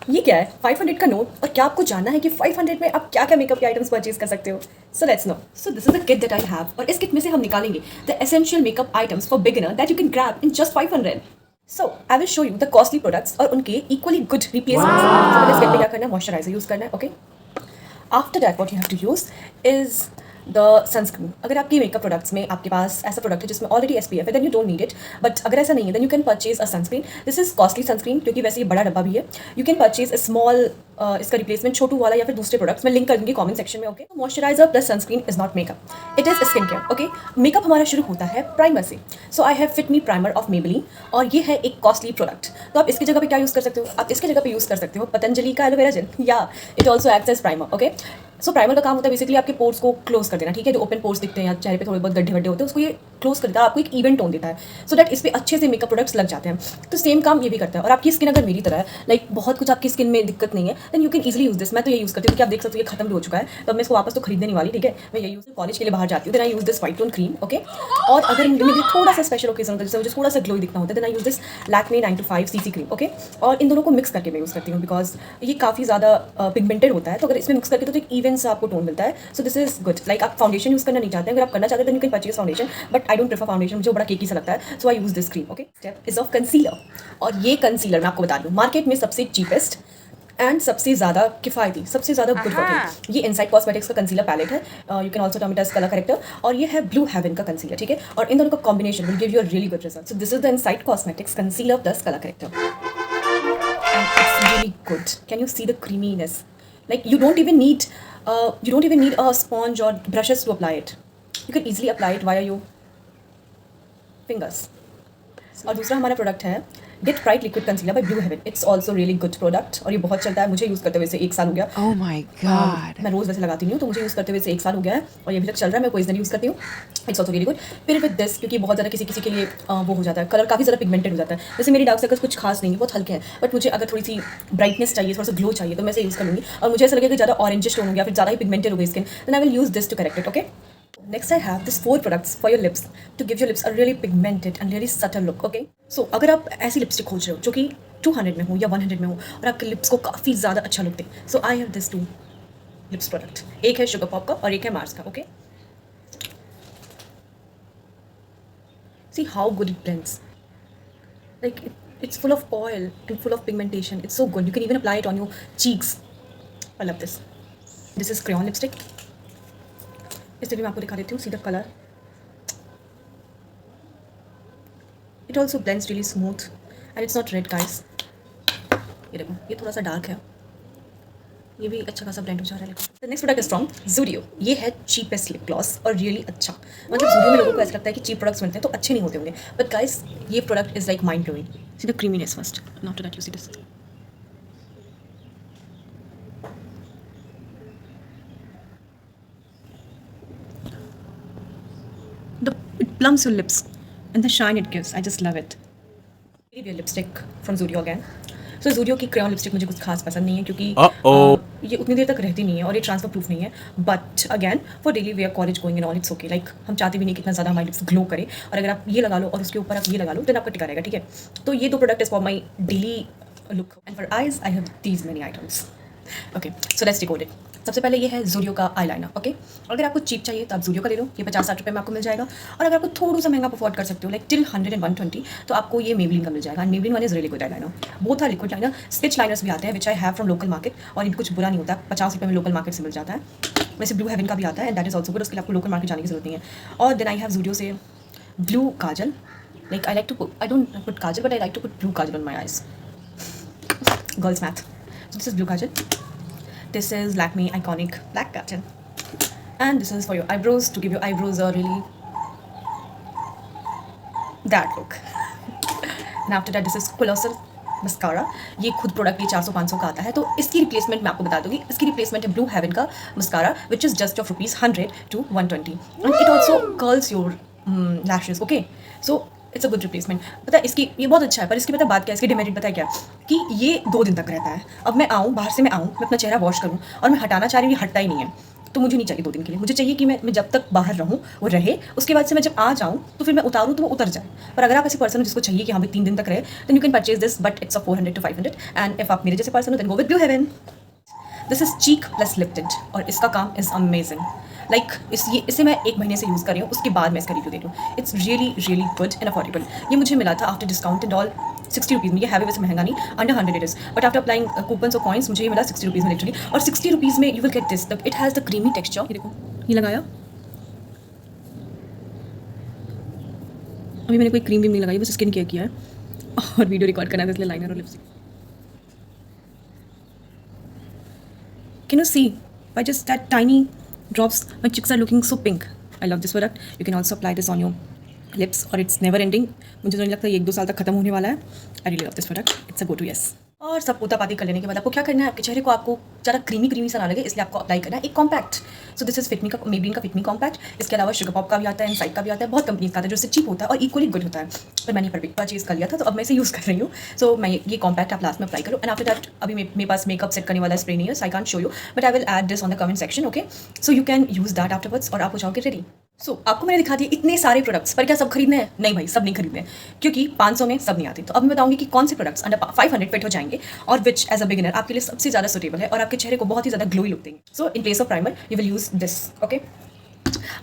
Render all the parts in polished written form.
ये क्या है 500 का नोट? और क्या आपको जानना है कि 500 में आप क्या क्या मेकअप के आइटम्स परचेज कर सकते हो? So let's no. So this is the kit that I have, और इस किट में से हम निकालेंगे the essential makeup items for beginner that you can grab in just 500। So I will show you the costly products और उनके equally good replacements. तो पहले इस किट में क्या करना है, मॉइस्चराइजर यूज करना है, okay. After that what you have to use is the sunscreen. अगर आपकी मेकअप प्रोडक्ट्स में आपके पास ऐसा प्रोडक्ट है जिसमें ऑलरेडी SPF है, then you don't need it. But अगर ऐसा नहीं है, then you can purchase a sunscreen. This is costly sunscreen क्योंकि वैसे ये बड़ा डब्बा भी है। You can purchase a small, इसका रिप्लेसमेंट छोटू वाला या फिर दूसरे प्रोडक्ट्स मैं लिंक कर दूंगी कमेंट सेक्शन में, okay. Moisturizer plus sunscreen is not makeup, it is skin care, okay. Makeup हमारा शुरू होता है प्राइमर से। So I have fit me primer of Maybelline, और ये है एक कॉस्टली प्रोडक्ट। तो आप इसकी जगह पे क्या यूज़ कर सकते हो? आप इसकी जगह पे यूज़ कर सकते हो पतंजलि का एलोवेरा जेल, या it also acts as primer, okay. So primer का काम होता है बेसिकली आपके पोर्स को क्लोज कर देना, ठीक है। जो ओपन पोर्स दिखते हैं या चेहरे पे थोड़े बहुत गड्ढे वड्ढे होते हैं, उसको ये क्लोज कर देता है, आपको एक इवेंट टोन देता है, सो दैट इस पर अच्छे से मेकअप प्रोडक्ट्स लग जाते हैं। तो सेम काम ये भी करता है। और आपकी स्किन अगर मेरी तरह है, लाइक बहुत कुछ आपकी स्किन में दिक्कत नहीं है, then you can easily use this. मैं तो ये यूज़ करती हूँ, क्योंकि आप देख सकते हो ये खत्म भी हो चुका है, तो अब मैं इसको वापस तो खरीदने नहीं वाली, ठीक है। मैं ये यूज़ कॉलेज के लिए बाहर जाती हूँ, then I use this white tone cream, okay. और अगर मुझे थोड़ा सा स्पेशल ओकेजन होता है, जैसे मुझे थोड़ा सा ग्लोई दिखना होता है, then I use this Lakme 925 CC cream, okay. और इन दोनों को मिक्स करके मैं यूज़ करती हूँ, बिकॉज ये काफ़ी ज़्यादा पिगमेंटेड होता है, तो अगर इसमें मिक्स करके तो एक इवन सा आपको टोन मिलता है। सो दिस इज गुड। लाइक आप फाउंडेशन यूज़ करना नहीं चाहते हैं, अगर आप करना चाहते हैं तो you can purchase foundation, but I don't prefer foundation, मुझे बड़ा केकी सा लगता है, so I use this cream, okay. Step is of concealer, और ये कंसीलर मैं आपको बता दूँ मार्केट में सबसे चीपेस्ट एंड सबसे ज़्यादा किफ़ायती, सबसे ज़्यादा गुड वर्किंग ये इनसाइड कॉस्मेटिक्स का कंसीलर पैलेट है। You can also term it as colour corrector, और ये है ब्लू हेवन का कंसीलर, ठीक है। और इन दोनों का combination will give you a really good result. So this is the inside cosmetics concealer plus colour corrector, and it's really good. Can you see the creaminess? Like you don't even need a sponge or brushes to apply it. You can easily apply it via your fingers. और दूसरा हमारा product है Get Bright liquid concealer by Blue Heaven. It's also really good product, और ये बहुत चलता है, मुझे यूज़ करते हुए से 1 साल हो गया। Oh my God. मैं रोज़ वैसे लगाती नहीं हूँ, तो मुझे यूज़ करते हुए से 1 साल हो गया है, और ये अभी तक चल रहा है। मैं कोई यूज़ करती हूँ, इट्स ऑल्सो रियली गुड। फिर विद दिस, क्योंकि बहुत ज़्यादा किसी किसी के लिए वो हो जाता है, कलर काफ़ी ज़्यादा पिगमेंटेड हो जाता है। जैसे मेरी डार्क सर्कल्स कुछ खास नहीं है, बहुत हल्के हैं, बट मुझे अगर थोड़ी सी ब्राइटनेस चाहिए, थोड़ा सा ग्लो चाहिए, तो मैं इसे यूज़ कर लूँगी। और मुझे ऐसा लगेगा कि ज़्यादा ऑरेंजिश टोन हो गया, फिर ज़्यादा ही पिगमेंटेड हो गई skin, then I will use this to correct it, okay. Next, I have this 4 products for your lips to give your lips a really pigmented and really subtle look. Okay, so अगर आप ऐसी lipstick खोज रहे हो जो कि 200 में हो या 100 में हो और आपके लिप्स को काफ़ी ज़्यादा अच्छा look they, so I have this 2 lips product. एक है शुगर पॉप का और एक है मार्स का, okay. See how good it blends. Like it's full of oil and full of pigmentation. It's so good. You can even apply it on your cheeks. I love this. This is crayon lipstick. इसे भी मैं आपको दिखा देती हूँ, see the colour. It also blends really smooth and it's not red guys. ये देखो, ये थोड़ा सा डार्क है, ये भी अच्छा खासा ब्लेंड हो जा रहा है। The next product is from Zudio. ये है चीपेस्ट लिप ग्लॉस और रियली अच्छा। मतलब ज़ूडियो में लोगों को ऐसा लगता है कि चीप प्रोडक्ट्स मिलते हैं तो अच्छे नहीं होते होंगे, बट गाइस ये product is like mind blowing. See the creaminess first, and after that you see this. It plumps your lips and the shine it gives. I just love it. Maybe a lipstick from Zudio again. So Zudio की crayon lipstick मुझे कुछ खास पसंद नहीं है, क्योंकि ये उतनी देर तक रहती नहीं है और ये ट्रांसफर प्रूफ नहीं है। But again for daily wear, college going and all, it's okay. Like हम चाहते भी नहीं कि इतना ज़्यादा हमारी लिप्स ग्लो करे, और अगर आप ये लगा लो और उसके ऊपर आप ये लगा लो, देन आपका टिका रहेगा, ठीक है। तो ये 2 product is for my daily look, and for eyes I have these many items, okay. So let's decode it. सबसे पहले ये है ज़ूडियो का आईलाइनर, ओके। अगर आपको चीप चाहिए तो आप ज़ूडियो का ले लो, ये 50-60 रुपये में आपको मिल जाएगा। और अगर आपको थोड़ा सा महंगा अफोर्ड कर सकते हो, लाइक टिल 100 and 120, तो आपको ये मेबलिन का मिल जाएगा। Maybelline one is really good eyeliner. Both are liquid liner. Stitch liners भी आते हैं which I have from local market, और इनका कुछ बुरा नहीं होता, 50 रुपये में लोकल मार्केट से मिल जाता है। वैसे ब्लू हेवन का भी आता है, and that is also good, उसके लिए आपको लोकल मार्केट जाने की जरूरत नहीं है। और देन आई हैव ज़ूडियो से blue kajal. Like I like to put, I don't put kajal, but I like to put blue kajal on my eyes. Girls math. So this is blue kajal. This is Lakme Iconic Black Pattern, and this is for your eyebrows, to give your eyebrows a really that look. And after that, this is Colossal Mascara. ये खुद product ये 400-500 का आता है, तो इसकी replacement मैं आपको बता दूंगी। इसकी रिप्लेसमेंट है ब्लू हेवन का mascara, which is just of ₹100 to 120, and it also curls your lashes, okay. So it's a good replacement. पता है इसकी, ये बहुत अच्छा है, पर इसकी पता बात क्या है, इसकी डिमेरिट पता है क्या, कि ये 2 दिन तक रहता है। अब मैं आऊँ, बाहर से मैं आऊँ, मैं अपना चेहरा वॉश करूँ और मैं हटाना चाह रही हूँ, ये हटता ही नहीं है। तो मुझे नहीं चाहिए 2 दिन के लिए, मुझे चाहिए कि मैं जब तक बाहर रहूँ वो रहे, उसके बाद से मैं जब आ जाऊँ तो फिर मैं उतारूँ तो वो उतर जाए। पर अगर आप ऐसे पर्सन हो जिसको चाहिए कि हाँ भाई 3 दिन तक रहे, then you can purchase this, but it's of 400 to 500। And if आप मेरे जैसे पर्सन हो then go with Blue Heaven. This is cheek plus lip tint और इसका काम इज़ अमेजिंग। लाइक इसे मैं 1 महीने से यूज़ कर रही हूँ, उसके बाद मैं इसका रिव्यू दे रही हूँ। It's really really good and affordable. ये मुझे मिला था after discount and all 60 rupees में। ये हैवी वैसे महंगा नहीं, under 100 it is, but after applying coupons और कॉइन्स मुझे ये मिला 60 रुपीज़ में लिटरली। और 60 रुपीज़ में you will get this, it has the creamy texture. ये देखो, ये लगाया, अभी मैंने कोई क्रीम भी नहीं लगाई, बस स्किन केयर किया है और वीडियो रिकॉर्ड करना था इसलिए लाइनर और lipstick. Can you see? By just that tiny drops, my cheeks are looking so pink. I love this product. You can also apply this on your lips, और it's never ending. मुझे तो नहीं लगता ये 1-2 साल तक खत्म होने वाला है। I really love this product. It's a go to yes. और सब पोतापाती कर लेने के बाद आपको क्या करना है, आपके चेहरे को आपको ज़्यादा क्रीमी सा ना लगे, इसलिए आपको अप्लाई करना है एक compact. So this is Fit Me का, मेबलिन का फिटमी कॉम्पैक्ट। इसके अलावा शुगर पॉप का भी आता है, इनसाइड का भी आता है, बहुत कंपनीज का आता है जो इससे चीप होता है और इक्वली गुड होता है। पर मैंने परचेज कर लिया था तो अब मैं इसे यूज़ कर रही हूँ। सो मैं ये कॉम्पैक्ट आप लास्ट में अप्लाई करो। एंड आफ्टर दैट अभी मेरे पास मेकअप सेट करने वाला स्प्रे नहीं है, so I can't show you, but I will add this on the comment section. Okay, so you can use that afterwards और आप हो जाओगे रेडी। सो आपको मैंने दिखा दिए इतने सारे प्रोडक्ट्स, पर क्या सब खरीदने हैं? नहीं भाई, सब नहीं खरीदने हैं, क्योंकि 500 में सब नहीं आते। तो अब मैं बताऊंगी कि कौन से प्रोडक्ट्स अंडर 500 फिट हो जाएंगे और विच एज अ बिगिनर आपके लिए सबसे ज़्यादा सुटेबल है और आपके चेहरे को बहुत ही ज़्यादा ग्लोई लुक देंगे। So in place of primer you will use this. Okay,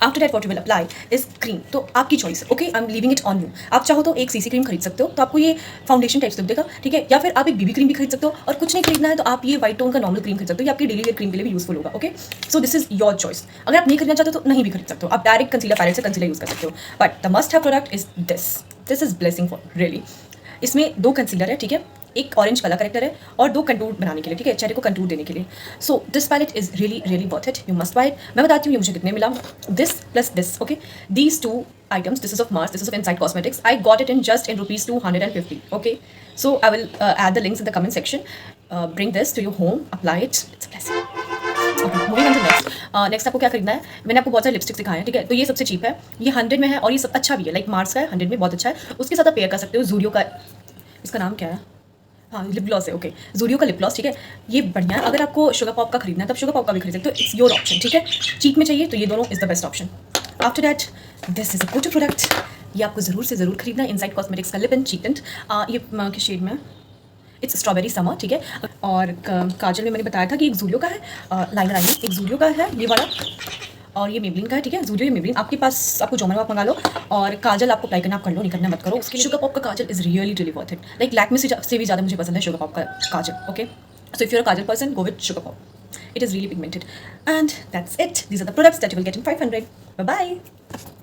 after that what you will apply is cream. तो आपकी चॉइस है। Okay, I am leaving it on you. आप चाहो तो एक सीसी क्रीम खरीद सकते हो, तो आपको ये फाउंडेशन टाइप्स लुक देगा, ठीक है। या फिर आप एक बीबी क्रीम भी खरीद सकते हो, और कुछ नहीं खरीदना है तो आप ये वाइट टोन का नॉर्मल क्रीम खरीद सकते हो, ये आपकी डेली वेयर क्रीम के लिए भी यूजफुल होगा। Okay, so this is your choice. अगर आप नहीं खरीदना चाहते तो नहीं भी खरीद सकते हो, आप डायरेक्ट कंसीलर पैलेट से कंसीलर यूज कर सकते हो। But the must have product is this is blessing for really. इसमें 2 कंसीलर है, ठीक है, एक ऑरेंज वाला करेक्टर है और 2 कंटूर बनाने के लिए, ठीक है, चेहरे को कंटूर देने के लिए। So this palette is really really worth it, you must buy it. मैं बताती हूँ ये मुझे कितने मिला। This plus this, okay, these 2 items, this is of Mars, this is of Insight Cosmetics. I got it in just in rupees 250. Okay, so I will add the links in the comment section. Bring this to your home, apply it. It's a blessing. Okay, moving on to next. Next आपको क्या खरीदना है? मैंने आपको बहुत सारे lipstick दिखाए हैं, ठीक है। तो ये सबसे चीप है, ये 100 में है और ये सब अच्छा भी है, लाइक मार्स का है, 100 में बहुत अच्छा है। उसके साथ आप पेयर कर सकते हो ज़ूडियो का, इसका नाम क्या है, हाँ लिप ग्लॉस है, ओके, ज़ूडियो का लिप ग्लॉस, ठीक है, ये बढ़िया है। अगर आपको शुगर पॉप का खरीदना है तब शुगर पॉप का भी खरीद सकते हो, इट्स योर ऑप्शन, ठीक है। चीप में चाहिए तो ये दोनों is the best option. After that this is a good product, ये आपको ज़रूर से ज़रूर खरीदना है, इनसाइट कॉस्मेटिक्स का लिप एंड चीक टिंट। ये किस शेड में, इट्स स्ट्रॉबेरी समर, ठीक है। और काजल में मैंने बताया था कि एक ज़ूडियो का है, लाइनर आई एक ज़ूडियो का है ये वाला, और ये मेबलिन का है, ठीक है। ज़ूडियो ये मेबलिन आपके पास, आपको जो मन हो आप मंगा लो। और काजल आपको अप्लाई करना आप कर लो, नहीं करना मत करो। उसके शुगर पॉप का kajal is really really worth it, like Lakme से भी ज़्यादा मुझे पसंद है शुगर पॉप का kajal. Okay, so if you are a kajal person go with Sugar Pop, it is really pigmented, and that's it. These are the products that you will get in 500. Bye bye.